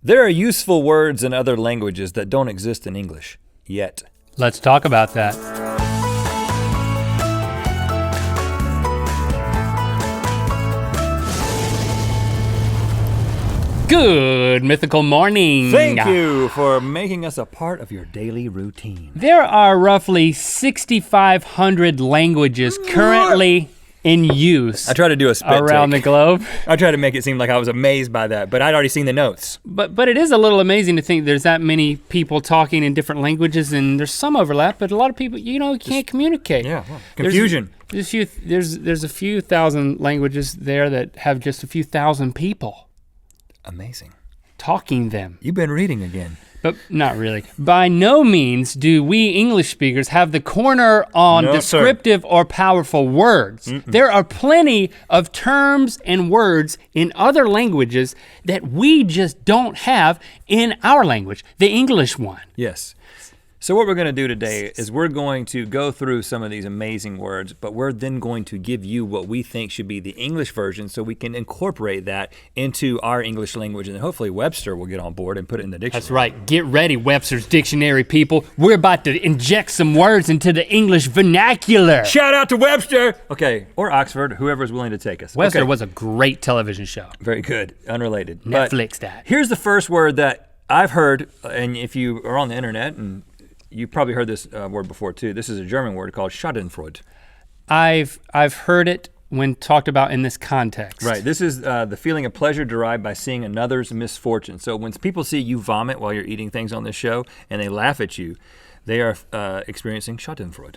There are useful words in other languages that don't exist in English yet. Let's talk about that. Good mythical morning. Thank you for making us a part of your daily routine. There are roughly 6,500 languages currently in use. I tried to do a spit around take. the globe. I tried to make it seem like I was amazed by that, but I'd already seen the notes. But it is a little amazing to think there's that many people talking in different languages, and there's some overlap, but a lot of people, can't communicate. Yeah, well, confusion. There's a few thousand languages there that have just a few thousand people. Amazing. Talking them. You've been reading again. But not really. By no means do we English speakers have the corner on descriptive or powerful words. There are plenty of terms and words in other languages that we just don't have in our language, the English one. Yes. So what we're gonna do today is we're going to go through some of these amazing words, but we're then going to give you what we think should be the English version so we can incorporate that into our English language, and then hopefully Webster will get on board and put it in the dictionary. That's right, get ready, Webster's Dictionary, people. We're about to inject some words into the English vernacular. Shout out to Webster! Okay, or Oxford, whoever's willing to take us. Webster okay. was a great television show. Very good, unrelated. Netflix that. Here's the first word that I've heard, and if you are on the internet, and you've probably heard this word before too. This is a German word called Schadenfreude. I've heard it when talked about in this context. Right, this is the feeling of pleasure derived by seeing another's misfortune. So when people see you vomit while you're eating things on this show and they laugh at you, they are experiencing Schadenfreude.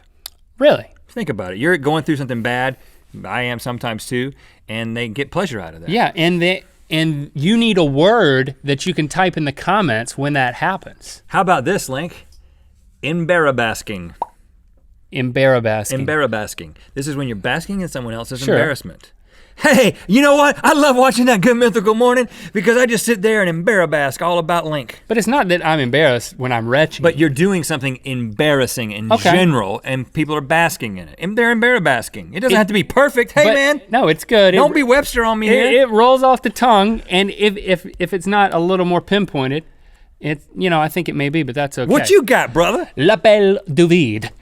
Really? Think about it. You're going through something bad, I am sometimes too, and they get pleasure out of that. Yeah, and you need a word that you can type in the comments when that happens. How about this, Link? Embarrassing. Embarrassing. Embarrassing. This is when you're basking in someone else's embarrassment. Hey, you know what? I love watching that Good Mythical Morning because I just sit there and embarrass all about Link. But it's not that I'm embarrassed when I'm retching. But you're doing something embarrassing in general, and people are basking in it. And they're embarrassing. It doesn't have to be perfect. Hey, man. No, it's good. Don't be Webster on me here. It rolls off the tongue, and if it's not a little more pinpointed, I think it may be, but that's okay. What you got, brother? L'appel du vide.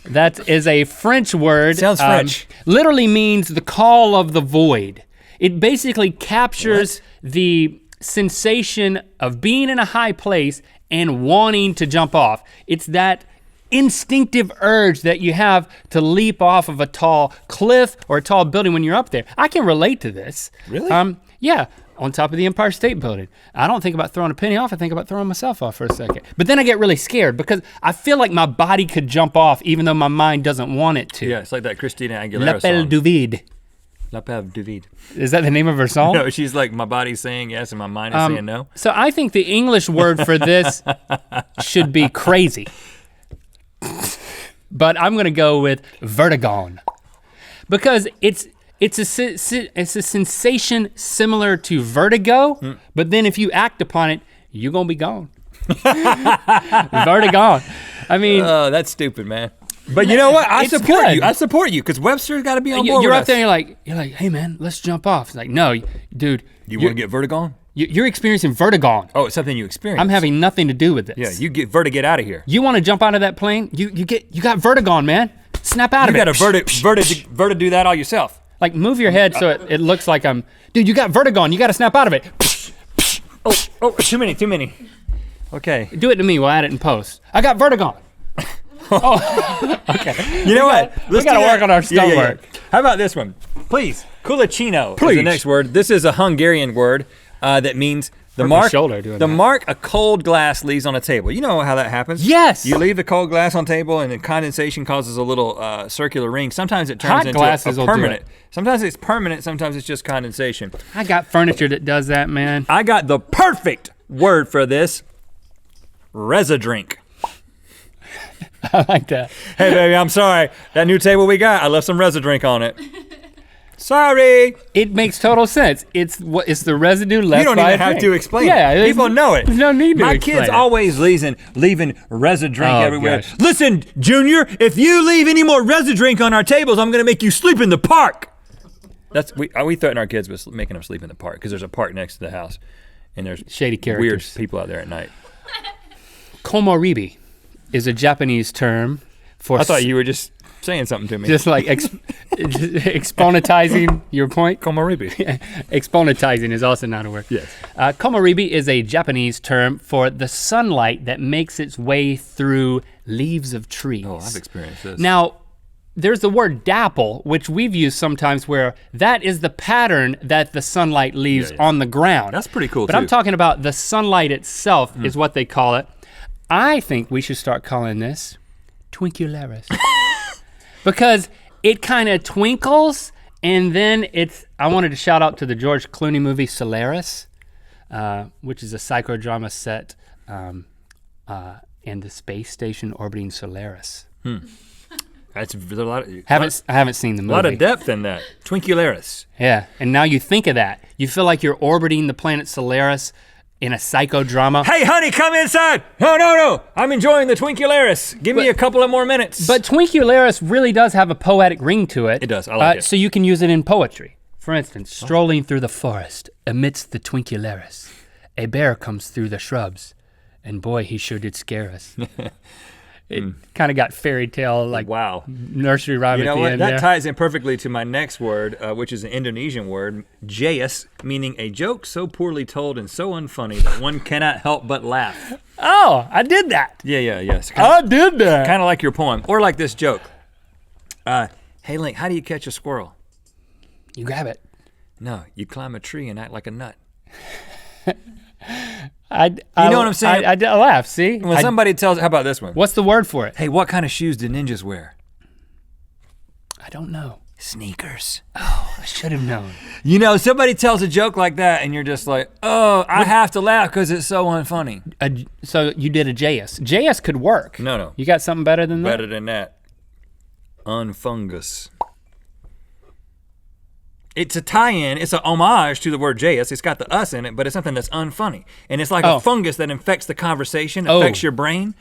That is a French word. Sounds French. Literally means the call of the void. It basically captures the sensation of being in a high place and wanting to jump off. It's that instinctive urge that you have to leap off of a tall cliff or a tall building when you're up there. I can relate to this. Really? Yeah. On top of the Empire State Building. I don't think about throwing a penny off, I think about throwing myself off for a second. But then I get really scared because I feel like my body could jump off even though my mind doesn't want it to. Yeah, it's like that Christina Aguilera L'appel song. du vide. L'appel du vide. Is that the name of her song? No, she's like, my body's saying yes and my mind is saying no. So I think the English word for this should be crazy. But I'm gonna go with vertigon. Because it's a sensation similar to vertigo, but then if you act upon it, you're gonna be gone. Vertigon. I mean. Oh, that's stupid, man. But you know what? I support you. I support you because Webster's got to be on board. You're with up there. And you're like, hey man, let's jump off. It's like, no, dude. You want to get vertigon? You're experiencing vertigon. Oh, it's something you experience. I'm having nothing to do with this. Yeah, you get vertigo out of here. You want to jump out of that plane? You got vertigon, man. Snap out of it. You got to do that all yourself. Like move your head so it looks like dude, you got vertigon, you gotta snap out of it. Oh, too many. Okay. Do it to me, we'll add it in post. I got vertigon. Oh, okay. You know what? We gotta work on our stonework. Yeah. How about this one? Please. Culicino is Please. the next word. This is a Hungarian word that means the mark a cold glass leaves on a table. You know how that happens? Yes. You leave the cold glass on table and the condensation causes a little circular ring. Sometimes it turns into a permanent. Sometimes it's permanent, sometimes it's just condensation. I got furniture that does that, man. I got the perfect word for this. Residrink. I like that. Hey baby, I'm sorry. That new table we got, I left some Residrink on it. Sorry. It makes total sense. It's the residue left. You don't even have to explain it. People know it. There's no need to My explain kids it. always leaving Residrink everywhere. Gosh. Listen, Junior, if you leave any more Residrink on our tables, I'm gonna make you sleep in the park. We threaten our kids with making them sleep in the park because there's a park next to the house. And there's shady characters. Weird people out there at night. Komorebi is a Japanese term for... I thought you were just saying something to me. Just like exponentizing your point. Komorebi. Exponentizing is also not a word. Yes. Komorebi is a Japanese term for the sunlight that makes its way through leaves of trees. Oh, I've experienced this. Now, there's the word dapple, which we've used sometimes where that is the pattern that the sunlight leaves on the ground. That's pretty cool but too. I'm talking about the sunlight itself is what they call it. I think we should start calling this twinkularis. Because it kind of twinkles and then I wanted to shout out to the George Clooney movie Solaris, which is a psychodrama set in the space station orbiting Solaris. There's a lot of, I haven't seen the movie. A lot of depth in that. Twinkularis. Yeah, and now you think of that. You feel like you're orbiting the planet Solaris in a psychodrama. Hey, honey, come inside. No. I'm enjoying the Twinkularis. Give me a couple of more minutes. But Twinkularis really does have a poetic ring to it. It does, I like it. So you can use it in poetry. For instance, strolling through the forest amidst the Twinkularis, a bear comes through the shrubs, and boy, he sure did scare us. It kind of got fairy tale, like nursery rhyme at the end. That ties in perfectly to my next word, which is an Indonesian word, jayas, meaning a joke so poorly told and so unfunny that one cannot help but laugh. Oh, I did that. Yes. I did that. Kind of like your poem, or like this joke. Hey, Link, how do you catch a squirrel? You grab it. No, you climb a tree and act like a nut. You know what I'm saying? I laugh, see? When somebody tells, how about this one? What's the word for it? Hey, what kind of shoes do ninjas wear? I don't know. Sneakers. Oh, I should have known. You know, somebody tells a joke like that and you're just like, oh, I have to laugh because it's so unfunny. So you did a JS. JS could work. No. You got something better than that? Better than that. Unfungus. It's a tie-in, it's an homage to the word JS. It's got the us in it, but it's something that's unfunny. And it's like a fungus that infects the conversation, affects your brain.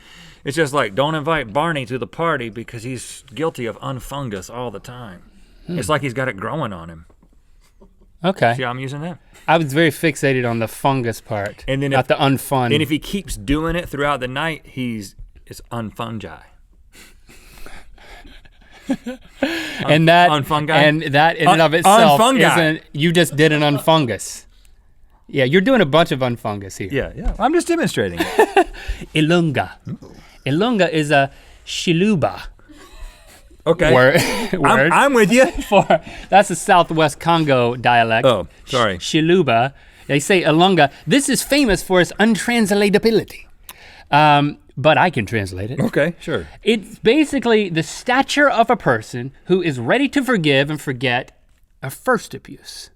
It's just like, don't invite Barney to the party because he's guilty of unfungus all the time. It's like he's got it growing on him. Okay. See how I'm using that? I was very fixated on the fungus part, and then not the unfun. And if he keeps doing it throughout the night, it's unfungi. And that unfungi? And that in and of itself unfungi. You just did an unfungus. Yeah, you're doing a bunch of unfungus here. Yeah. I'm just demonstrating it. Illunga. Illunga is a shiluba. Okay. Word. I'm with you. That's a Southwest Congo dialect. Oh, sorry. Shiluba. They say Illunga. This is famous for its untranslatability. But I can translate it. Okay, sure. It's basically the stature of a person who is ready to forgive and forget a first abuse.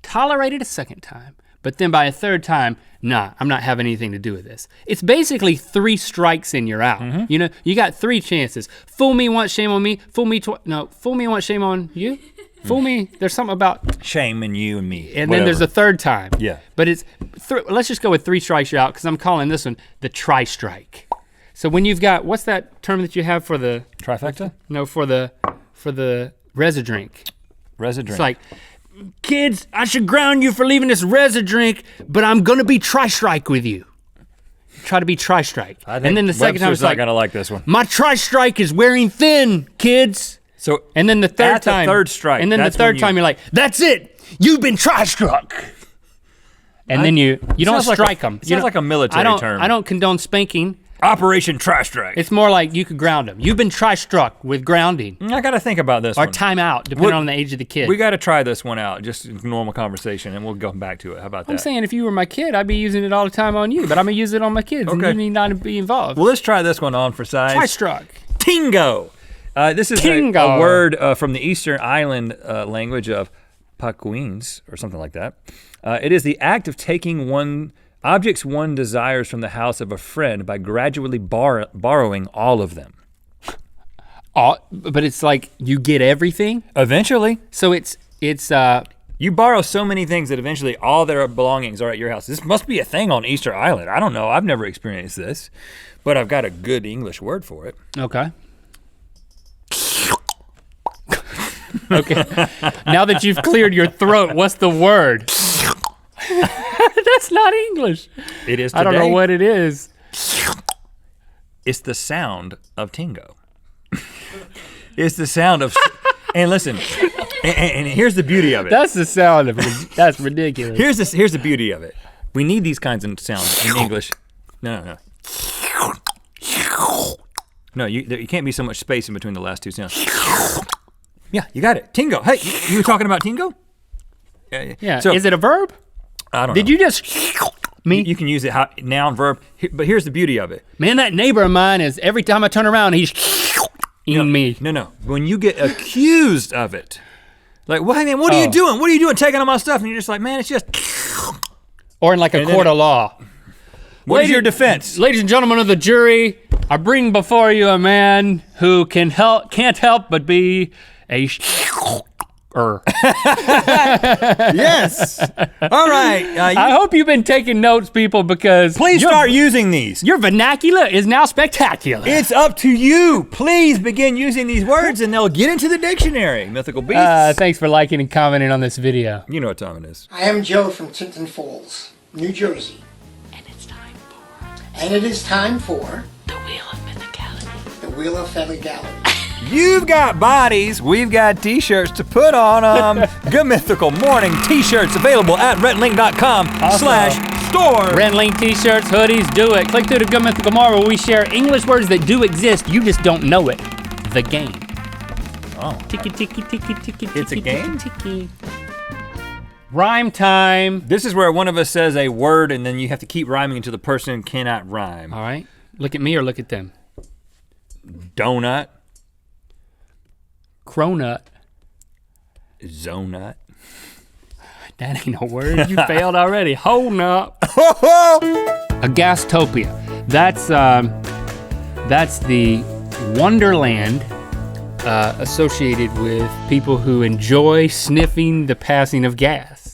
Tolerated a second time, but then by a third time, nah, I'm not having anything to do with this. It's basically 3 strikes and you're out. Mm-hmm. You know, you got 3 chances. Fool me once, shame on me. Fool me twice. No, fool me once, shame on you. Fool me, there's something about shame in you and me. And then there's a third time. Yeah. But it's, let's just go with 3 strikes, you're out, because I'm calling this one the tri-strike. So when you've got, what's that term that you have for the? Trifecta? No, for the resi drink. Resi drink. It's like, kids, I should ground you for leaving this resi drink, but I'm gonna be tri-strike with you. Try to be tri-strike. I think and then the second time it's not like, gonna like this one. My tri-strike is wearing thin, kids. So and then the third time, the third strike, and then the third time you're like, that's it, you've been tri-struck. And then you don't strike them. Sounds like a military term. I don't condone spanking. Operation tri-strike. It's more like you could ground them. You've been tri-struck with grounding. I gotta think about this one. Or timeout, depending on the age of the kid. We gotta try this one out, just normal conversation, and we'll go back to it. How about that? I'm saying if you were my kid, I'd be using it all the time on you, but I'm gonna use it on my kids, and you need not to be involved. Well, let's try this one on for size. Tri-struck. Tinggo. This is a word from the Eastern Island language of Papuans, or something like that. It is the act of taking objects one desires from the house of a friend by gradually borrowing all of them. But it's like you get everything? Eventually. So it's you borrow so many things that eventually all their belongings are at your house. This must be a thing on Easter Island. I don't know, I've never experienced this, but I've got a good English word for it. Okay. Okay, now that you've cleared your throat, what's the word? That's not English. It is today. I don't know what it is. It's the sound of Tinggo. It's the sound of, and listen, and here's the beauty of it. That's the sound of it. That's ridiculous. Here's the beauty of it. We need these kinds of sounds in English. No. No, you can't be so much space in between the last two sounds. Yeah, you got it. Tinggo. Hey, you were talking about Tinggo? Yeah. So, is it a verb? I don't know. Did you just me? You can use it noun, verb, but here's the beauty of it. Man, that neighbor of mine is every time I turn around, he's eating me. No. When you get accused of it, like, well, hey man, what are you doing? What are you doing taking all my stuff? And you're just like, man, it's just. Or in like a court of law. What is your defense? Ladies and gentlemen of the jury, I bring before you a man who can't help but be a Yes. All right. I hope you've been taking notes, people, because please start using these. Your vernacular is now spectacular. It's up to you. Please begin using these words and they'll get into the dictionary. Mythical Beasts. Thanks for liking and commenting on this video. You know what time it is. I am Joe from Tinton Falls, New Jersey. And it is time for The Wheel of Mythicality. the Wheel of Mythicality. You've got bodies, we've got t-shirts to put on them. Good Mythical Morning t-shirts available at RhettandLink.com/store. Rhett Link T-shirts, hoodies, do it. Click through to Good Mythical Morning where we share English words that do exist. You just don't know it. The game. Oh. Tiki tiki tiki tiki. It's a game? Tiki. Rhyme time. This is where one of us says a word and then you have to keep rhyming until the person cannot rhyme. All right. Look at me or look at them. Donut. Cronut. Zonut. That ain't no word. You failed already. Hold up. A gastopia. That's the wonderland associated with people who enjoy sniffing the passing of gas.